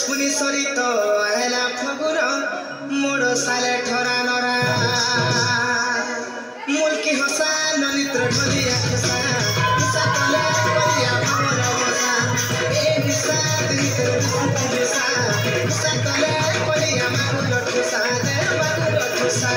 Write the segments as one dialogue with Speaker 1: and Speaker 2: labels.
Speaker 1: पुनी सरित आला फगुर मोड़ साले ठरा नरा मुल्की हसा ननित्र ढलिया खुसा खुसा कले कलिया भावर बसा ए निसा दितर दिसा खुसा कले कलिया मागुल ठुसा दे मागुल ठुसा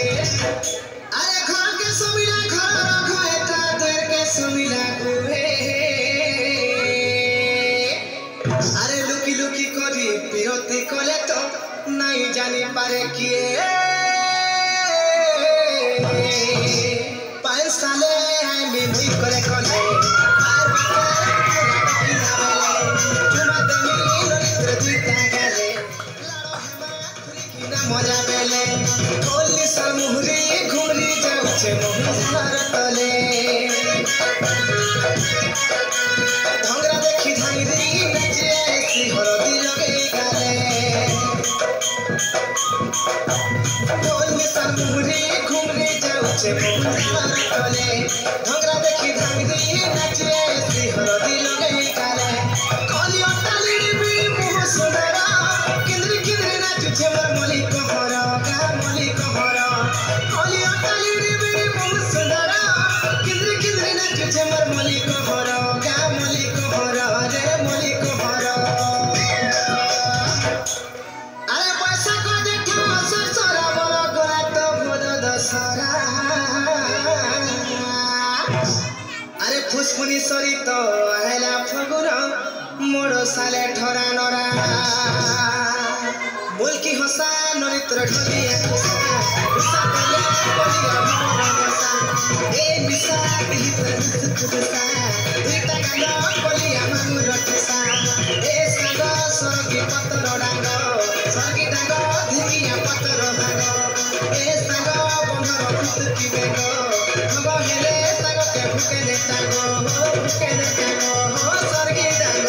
Speaker 1: अरे घर के समिला घर रखो एता देर के समिला गुहे जानी पारे किए पाँच साले आई मी मुई करे कले बार चुमा देमी नरित्र दुईटा गाले लाड़ो हेमा खुरी किना मजा बेले कोली सर मुहरी घुमरी जाउछे मोहर तले ढंगरा देखी ढंगरी नचे सी हरदी लगे गाले कोली सर मुहरी घुमरी जाउछे मोहर तले ढंगरा देखी ढंगरी नचे सी हरदी लगे गाले कोली अटाली भी मुह सुंदरा किंद्री किंद्री नाचुछे मोर मली कहर गा मली कहर कोली अटाली भी मुह सुंदरा किंद्री किंद्री नाचुछे मोर मली कहर गा मली कहर रे मली कहर अरे पैसा को देखा ससुरा बड़ गला तो भोज दशहरा अरे फुसफुनी सरी तो हेला फगुन मोड़ साले ठरा नरा मुल्की हसा नरित्र ढलिया खुसा कले बलिया मोर बसा ए बिसा बिहितर खुसा दुईटा गांग बलिया मांगुर ठसा ए साग सरगी पतर डांग सरगी डांग धिंगिया पतर भाग ए साग बंधर फुटकी बेग हब हेले साग के भुके दे ताग सरगी डांग